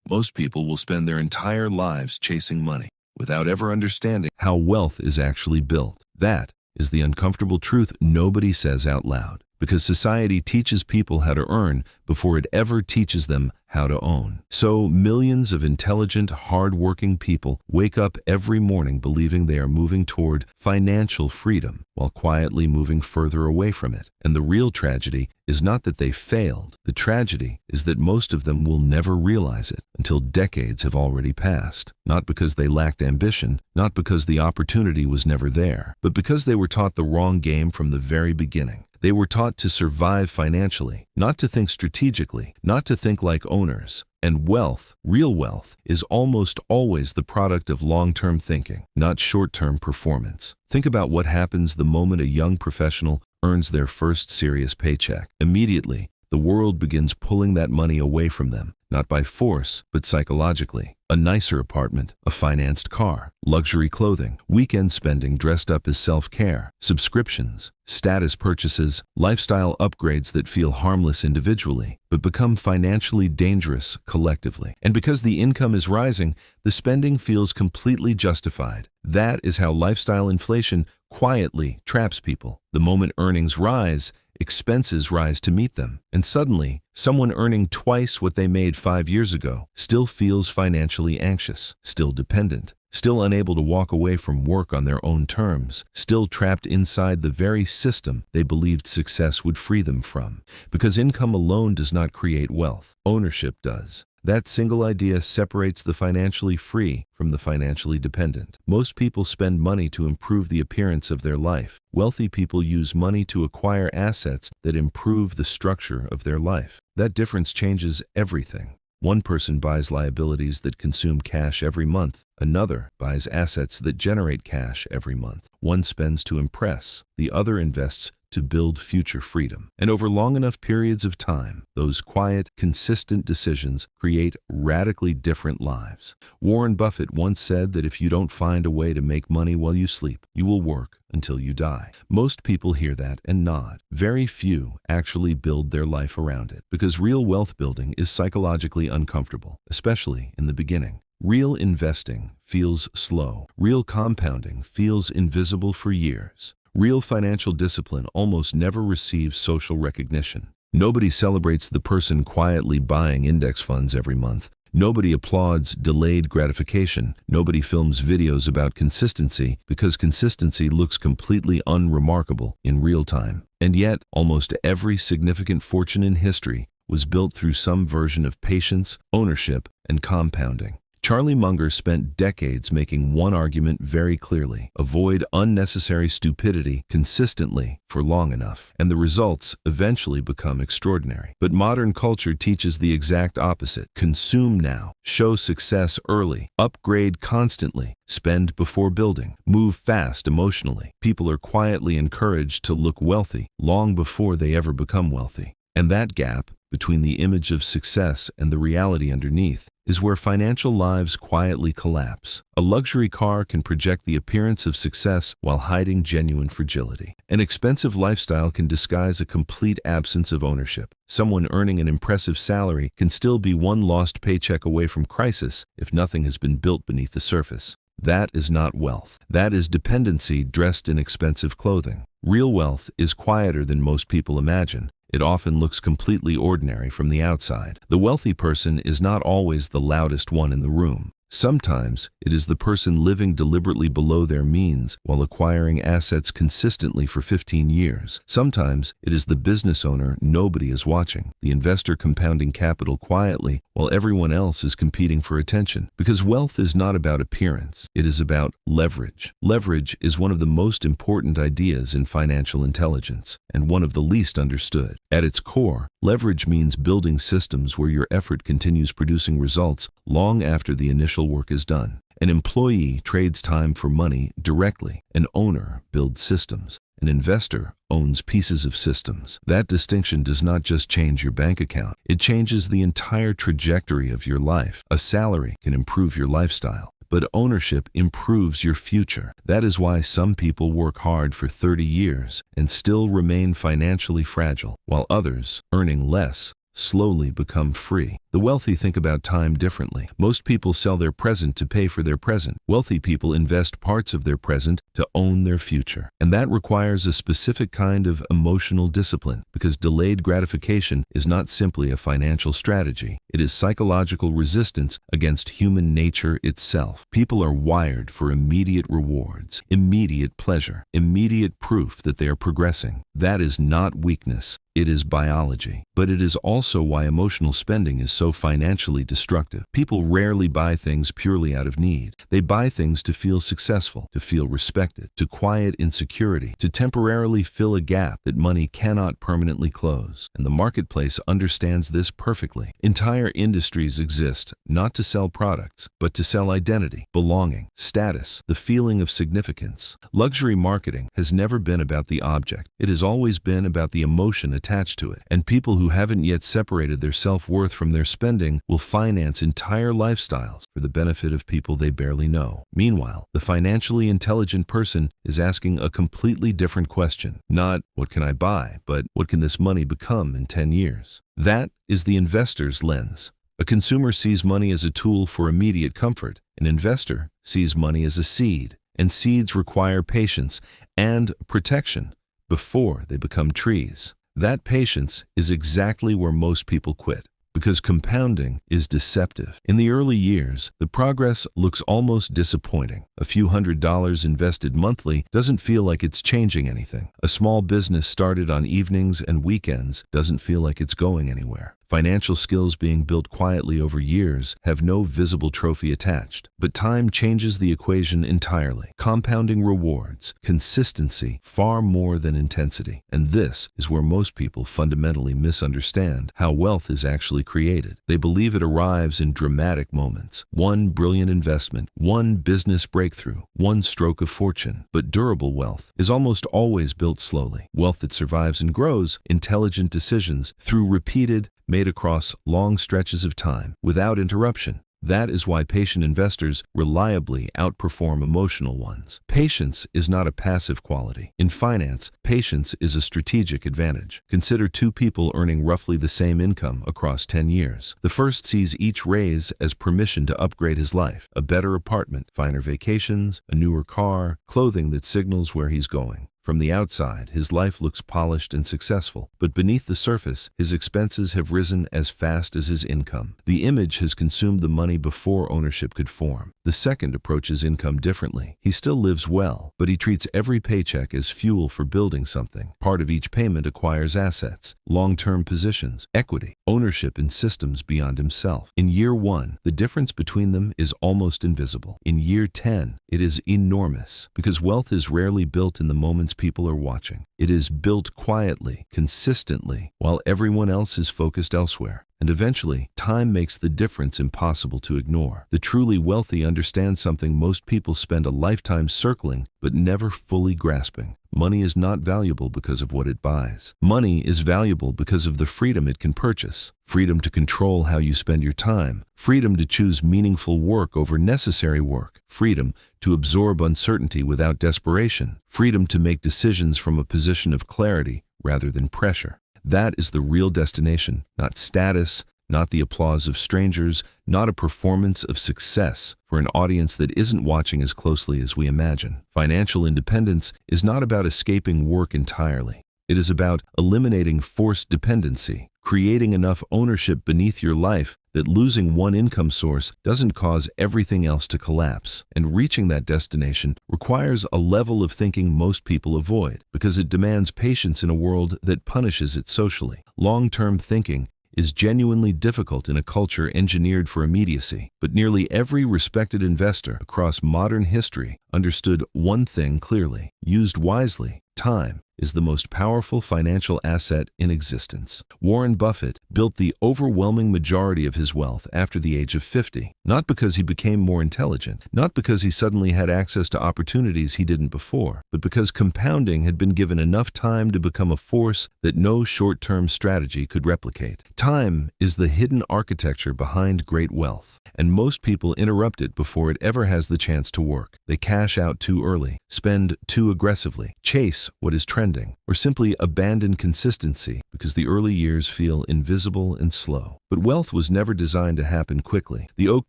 Most people will spend their entire lives chasing money without ever understanding how wealth is actually built. That is the uncomfortable truth nobody says out loud, because society teaches people how to earn before it ever teaches them how to own. So millions of intelligent, hard-working people wake up every morning believing they are moving toward financial freedom while quietly moving further away from it. And the real tragedy is not that they failed. The tragedy is that most of them will never realize it until decades have already passed. Not because they lacked ambition, not because the opportunity was never there, but because they were taught the wrong game from the very beginning. They were taught to survive financially, not to think strategically, not to think like owners. And wealth, real wealth, is almost always the product of long-term thinking, not short-term performance. Think about what happens the moment a young professional earns their first serious paycheck. Immediately, the world begins pulling that money away from them, not by force, but psychologically. A nicer apartment, a financed car, luxury clothing, weekend spending dressed up as self-care, subscriptions, status purchases, lifestyle upgrades that feel harmless individually, but become financially dangerous collectively. And because the income is rising, the spending feels completely justified. That is how lifestyle inflation quietly traps people. The moment earnings rise, expenses rise to meet them. And suddenly, someone earning twice what they made 5 years ago still feels financially anxious, still dependent, still unable to walk away from work on their own terms, still trapped inside the very system they believed success would free them from. Because income alone does not create wealth, ownership does. That single idea separates the financially free from the financially dependent. Most people spend money to improve the appearance of their life. Wealthy people use money to acquire assets that improve the structure of their life. That difference changes everything. One person buys liabilities that consume cash every month. Another buys assets that generate cash every month. One spends to impress. The other invests to build future freedom. And over long enough periods of time, those quiet, consistent decisions create radically different lives. Warren Buffett once said that if you don't find a way to make money while you sleep, you will work until you die. Most people hear that and nod. Very few actually build their life around it, because real wealth building is psychologically uncomfortable, especially in the beginning. Real investing feels slow. Real compounding feels invisible for years. Real financial discipline almost never receives social recognition. Nobody celebrates the person quietly buying index funds every month. Nobody applauds delayed gratification. Nobody films videos about consistency because consistency looks completely unremarkable in real time. And yet, almost every significant fortune in history was built through some version of patience, ownership, and compounding. Charlie Munger spent decades making one argument very clearly: avoid unnecessary stupidity consistently for long enough, and the results eventually become extraordinary. But modern culture teaches the exact opposite. Consume now, show success early, upgrade constantly, spend before building, move fast emotionally. People are quietly encouraged to look wealthy long before they ever become wealthy. And that gap between the image of success and the reality underneath is where financial lives quietly collapse. A luxury car can project the appearance of success while hiding genuine fragility. An expensive lifestyle can disguise a complete absence of ownership. Someone earning an impressive salary can still be one lost paycheck away from crisis if nothing has been built beneath the surface. That is not wealth. That is dependency dressed in expensive clothing. Real wealth is quieter than most people imagine. It often looks completely ordinary from the outside. The wealthy person is not always the loudest one in the room. Sometimes it is the person living deliberately below their means while acquiring assets consistently for 15 years. Sometimes it is the business owner nobody is watching, the investor compounding capital quietly while everyone else is competing for attention. Because wealth is not about appearance, it is about leverage. Leverage is one of the most important ideas in financial intelligence, and one of the least understood. At its core, leverage means building systems where your effort continues producing results long after the initial work is done. An employee trades time for money directly. An owner builds systems. An investor owns pieces of systems. That distinction does not just change your bank account, it changes the entire trajectory of your life. A salary can improve your lifestyle, but ownership improves your future. That is why some people work hard for 30 years and still remain financially fragile, while others, earning less, slowly become free. The wealthy think about time differently. Most people sell their present to pay for their present. Wealthy people invest parts of their present to own their future. And that requires a specific kind of emotional discipline, because delayed gratification is not simply a financial strategy. It is psychological resistance against human nature itself. People are wired for immediate rewards, immediate pleasure, immediate proof that they are progressing. That is not weakness. It is biology. But it is also why emotional spending is so financially destructive. People rarely buy things purely out of need. They buy things to feel successful, to feel respected, to quiet insecurity, to temporarily fill a gap that money cannot permanently close. And the marketplace understands this perfectly. Entire industries exist not to sell products, but to sell identity, belonging, status, the feeling of significance. Luxury marketing has never been about the object. It has always been about the emotion attached to it. And people who haven't yet separated their self-worth from their spending will finance entire lifestyles for the benefit of people they barely know. Meanwhile, the financially intelligent person is asking a completely different question. Not, what can I buy, but what can this money become in 10 years? That is the investor's lens. A consumer sees money as a tool for immediate comfort. An investor sees money as a seed, and seeds require patience and protection before they become trees. That patience is exactly where most people quit, because compounding is deceptive. In the early years, the progress looks almost disappointing. A few $100s invested monthly doesn't feel like it's changing anything. A small business started on evenings and weekends doesn't feel like it's going anywhere. Financial skills being built quietly over years have no visible trophy attached. But time changes the equation entirely. Compounding rewards consistency far more than intensity. And this is where most people fundamentally misunderstand how wealth is actually created. They believe it arrives in dramatic moments. One brilliant investment, one business breakthrough, one stroke of fortune. But durable wealth is almost always built slowly. Wealth that survives and grows, intelligent decisions through repeated, made across long stretches of time, without interruption. That is why patient investors reliably outperform emotional ones. Patience is not a passive quality. In finance, patience is a strategic advantage. Consider two people earning roughly the same income across 10 years. The first sees each raise as permission to upgrade his life. A better apartment, finer vacations, a newer car, clothing that signals where he's going. From the outside, his life looks polished and successful, but beneath the surface, his expenses have risen as fast as his income. The image has consumed the money before ownership could form. The second approaches income differently. He still lives well, but he treats every paycheck as fuel for building something. Part of each payment acquires assets, long-term positions, equity, ownership in systems beyond himself. In year 1, the difference between them is almost invisible. In year 10, it is enormous, because wealth is rarely built in the moments people are watching. It is built quietly, consistently, while everyone else is focused elsewhere. And eventually, time makes the difference impossible to ignore. The truly wealthy understand something most people spend a lifetime circling, but never fully grasping. Money is not valuable because of what it buys. Money is valuable because of the freedom it can purchase. Freedom to control how you spend your time. Freedom to choose meaningful work over necessary work. Freedom to absorb uncertainty without desperation. Freedom to make decisions from a position of clarity rather than pressure. That is the real destination, not status, not the applause of strangers, not a performance of success for an audience that isn't watching as closely as we imagine. Financial independence is not about escaping work entirely. It is about eliminating forced dependency, creating enough ownership beneath your life that losing one income source doesn't cause everything else to collapse. And reaching that destination requires a level of thinking most people avoid, because it demands patience in a world that punishes it socially. Long-term thinking is genuinely difficult in a culture engineered for immediacy. But nearly every respected investor across modern history understood one thing clearly: used wisely, time is the most powerful financial asset in existence. Warren Buffett built the overwhelming majority of his wealth after the age of 50, not because he became more intelligent, not because he suddenly had access to opportunities he didn't before, but because compounding had been given enough time to become a force that no short-term strategy could replicate. Time is the hidden architecture behind great wealth, and most people interrupt it before it ever has the chance to work. They cash out too early, spend too aggressively, chase what is trendy, trending, or simply abandon consistency because the early years feel invisible and slow. But wealth was never designed to happen quickly. The oak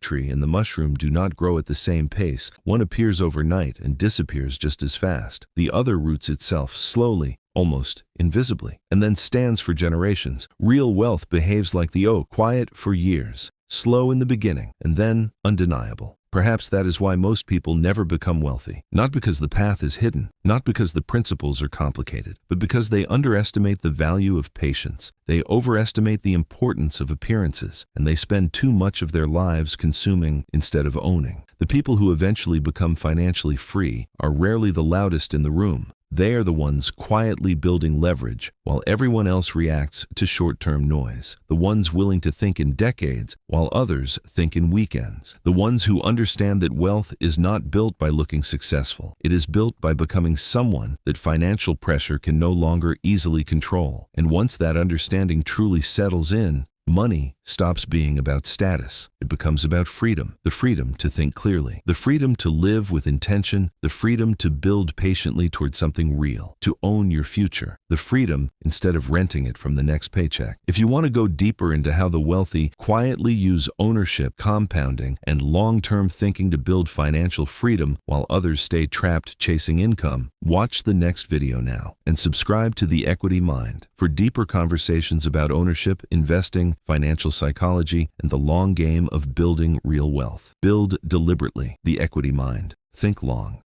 tree and the mushroom do not grow at the same pace. One appears overnight and disappears just as fast. The other roots itself slowly, almost invisibly, and then stands for generations. Real wealth behaves like the oak, quiet for years, slow in the beginning, and then undeniable. Perhaps that is why most people never become wealthy. Not because the path is hidden, not because the principles are complicated, but because they underestimate the value of patience. They overestimate the importance of appearances, and they spend too much of their lives consuming instead of owning. The people who eventually become financially free are rarely the loudest in the room. They are the ones quietly building leverage while everyone else reacts to short-term noise. The ones willing to think in decades while others think in weekends. The ones who understand that wealth is not built by looking successful. It is built by becoming someone that financial pressure can no longer easily control. And once that understanding truly settles in, money stops being about status. It becomes about freedom. The freedom to think clearly. The freedom to live with intention. The freedom to build patiently toward something real. To own your future. The freedom instead of renting it from the next paycheck. If you want to go deeper into how the wealthy quietly use ownership, compounding, and long-term thinking to build financial freedom while others stay trapped chasing income, watch the next video now and subscribe to The Equity Mind for deeper conversations about ownership, investing, financial psychology, and the long game of building real wealth. Build deliberately. The Equity Mind. Think long.